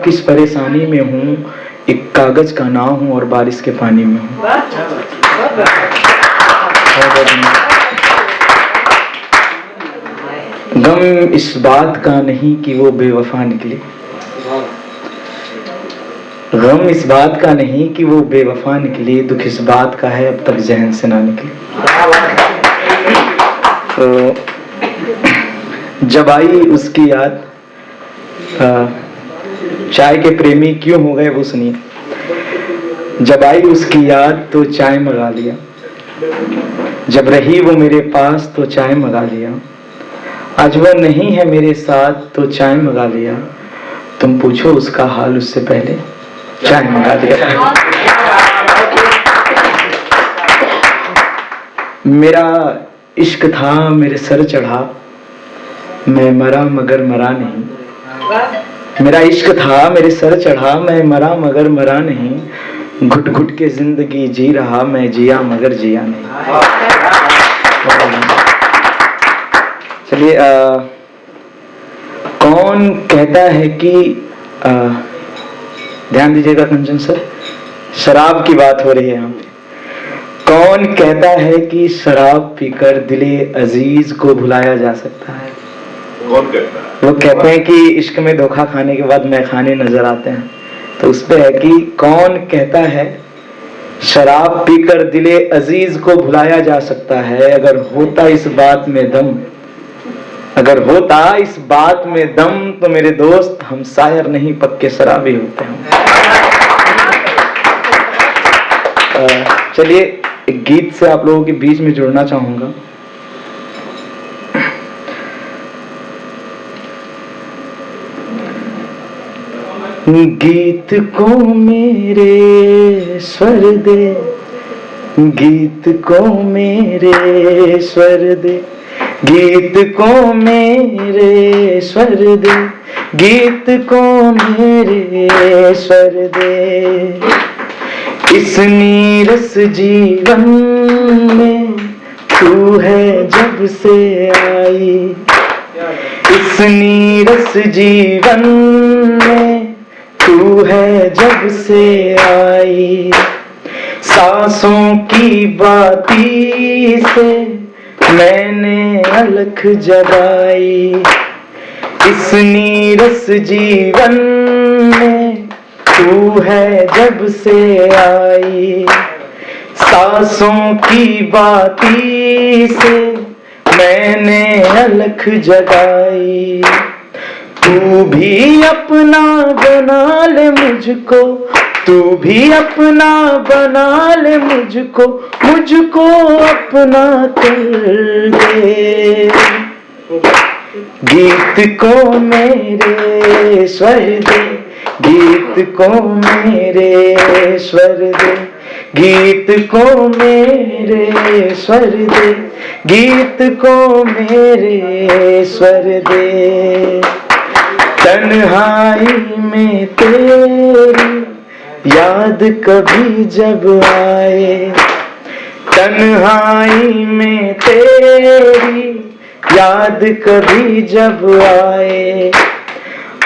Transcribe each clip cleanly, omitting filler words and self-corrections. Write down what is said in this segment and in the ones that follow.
किस परेशानी में हूँ, एक कागज का नाव हूँ और बारिश के पानी में हूँ। गम इस बात का नहीं कि वो बेवफा निकली, गम इस बात का नहीं कि वो बेवफा निकली, दुख इस बात का है अब तक जहन से ना निकली। तो जब आई उसकी याद, चाय के प्रेमी क्यों हो गए वो सुनिए। जब आई उसकी याद तो चाय मंगा लिया, जब रही वो मेरे पास तो चाय मंगा लिया, आज वो नहीं है मेरे साथ तो चाय मंगा लिया, तुम पूछो उसका हाल उससे पहले चाय मंगा लिया। मेरा इश्क था मेरे सर चढ़ा, मैं मरा मगर मरा नहीं। मेरा इश्क था मेरे सर चढ़ा, मैं मरा मगर मरा नहीं। घुट घुट के जिंदगी जी रहा, मैं जिया मगर जिया नहीं। चलिए, कौन कहता है कि ध्यान दीजिएगा कंचन सर, शराब की बात हो रही है यहाँ पे। कौन कहता है कि शराब पीकर दिले अजीज को भुलाया जा सकता है? कौन कहता है? वो कहते हैं कि इश्क में धोखा खाने के बाद मैखाने नजर आते हैं। तो उस पे है कि कौन कहता है शराब पीकर दिले अजीज को भुलाया जा सकता है। अगर होता इस बात में दम, अगर होता इस बात में दम, तो मेरे दोस्त हम शायर नहीं पक्के शराबी होते हैं। चलिए, एक गीत से आप लोगों के बीच में जुड़ना चाहूंगा। गीत को मेरे स्वर दे, गीत को मेरे स्वर दे, गीत को मेरे स्वर दे, गीत को मेरे स्वर दे। इस नीरस जीवन में तू है जब से आई, इस नीरस जीवन में तू है जब से आई। सांसों की बाती से मैंने अलख जगाई, इस नीरस जीवन में तू है जब से आई। सांसों की बाती से मैंने अलख जगाई। तू भी अपना बना ले मुझको, तू भी अपना बना ले मुझको, मुझको अपना कर दे। गीत को मेरे स्वर दे, गीत को मेरे स्वर दे, गीत को मेरे स्वर दे, गीत को मेरे स्वर दे। तन्हाई में तेरी याद कभी जब आए, तन्हाई में तेरी याद कभी जब आए,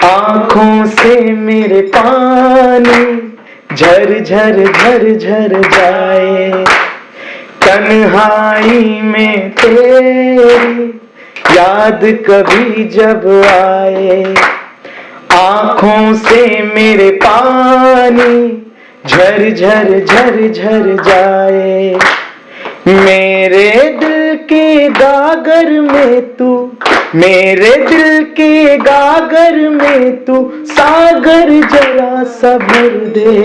आँखों से मेरे पानी झर झर झर झर जाए। तन्हाई में तेरी याद कभी जब आए, आँखों से मेरे पानी झर झर झर झर जाए। मेरे दिल के गागर में तू, मेरे दिल के गागर में तू सागर जरा सा भर दे।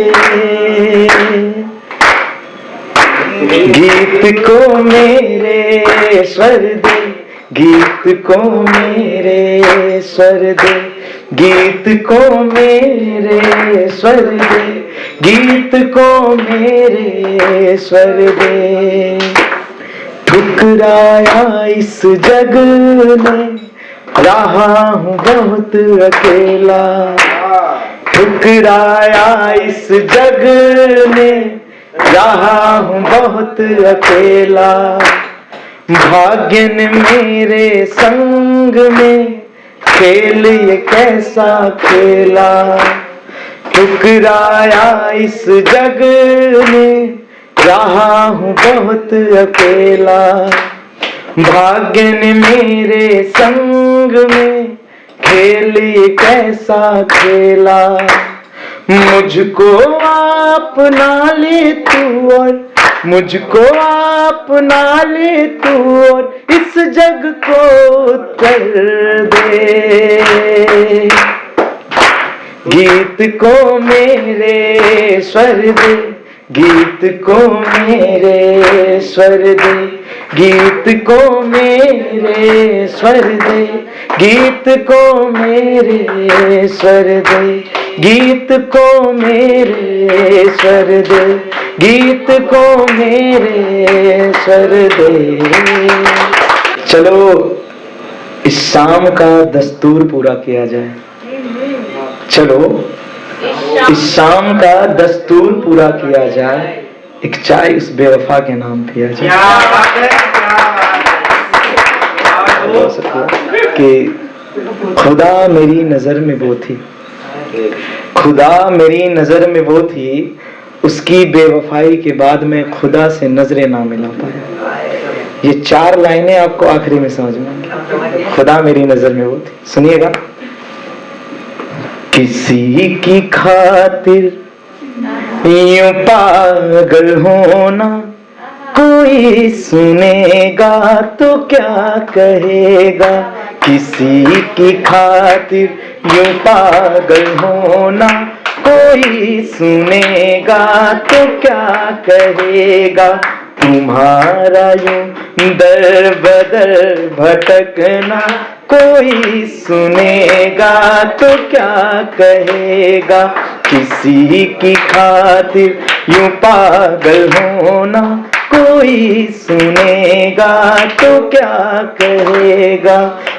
गीत को मेरे स्वर दे, गीत को मेरे स्वर दे, गीत को मेरे स्वर दे, गीत को मेरे स्वर दे। ठुकराया इस जग में रहा हूँ बहुत अकेला, ठुकराया इस जग में रहा हूँ बहुत अकेला। भाग्य ने मेरे संग में खेल ये कैसा खेला, ठुकराया इस जग में, रहा हूँ बहुत अकेला। भाग्य ने मेरे संग में खेल ये कैसा खेला। मुझको अपना ले तू और मुझको अपना ले तू और इस जग को कर दे। गीत को मेरे स्वर दे, गीत को मेरे स्वर दे, गीत को मेरे स्वर दे, गीत को मेरे स्वर दे, गीत को मेरे स्वर दे, गीत को मेरे स्वर दे। चलो इस शाम का दस्तूर पूरा किया जाए। चलो इस शाम का दस्तूर पूरा किया जाए। एक चाय उस बेवफा के नाम पिया जाए। कि खुदा मेरी नजर में वो थी, खुदा मेरी नजर में वो थी, उसकी बेवफाई के बाद मैं खुदा से नजरें ना मिला पाया। ये 4 लाइनें आपको आखिरी में समझ में आएंगी। खुदा मेरी नजर में वो थी। सुनिएगा। किसी की खातिर यूं पागल होना, कोई सुनेगा तो क्या कहेगा। किसी की खातिर यूं पागल होना, कोई सुनेगा तो क्या कहेगा। तुम्हारा यूं दर बदर भटकना, कोई सुनेगा तो क्या कहेगा। किसी की खातिर यूं पागल होना, कोई सुनेगा तो क्या कहेगा।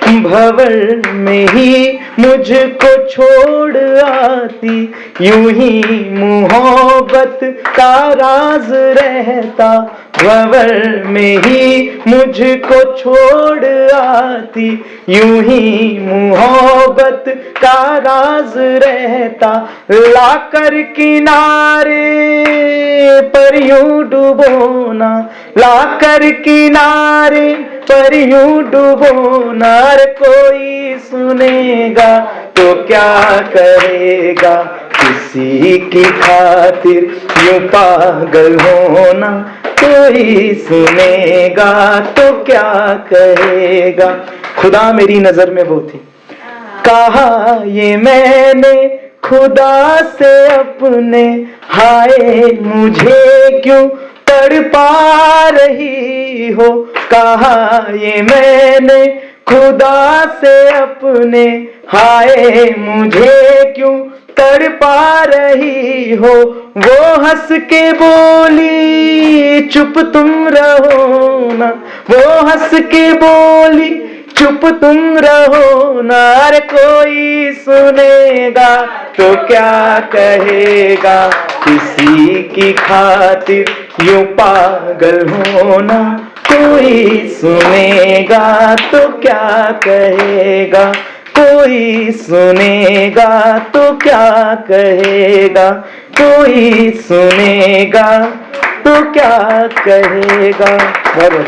भंवर में ही मुझको छोड़ आती, यूं ही मोहब्बत का राज रहता। भंवर में ही मुझको छोड़ आती, यूं ही मोहब्बत का राज रहता। लाकर किनारे पर यूं डुबोना, लाकर किनारे पर यूं डुबोना। कोई सुनेगा तो क्या करेगा। किसी की खातिर यूं पागल होना, कोई सुनेगा तो क्या कहेगा। खुदा मेरी नजर में वो थी। कहा ये मैंने खुदा से अपने, हाय मुझे क्यों तड़पा रही हो। कहा ये मैंने खुदा से अपने, हाय मुझे क्यों तड़पा रही हो। वो हंस के बोली चुप तुम रहो ना, वो हंस के बोली चुप तुम रहो ना। अरे कोई सुनेगा तो क्या कहेगा। किसी की खातिर यूं पागल होना, कोई सुनेगा तो क्या कहेगा। कोई सुनेगा तो क्या कहेगा। कोई सुनेगा तो क्या कहेगा। बहुत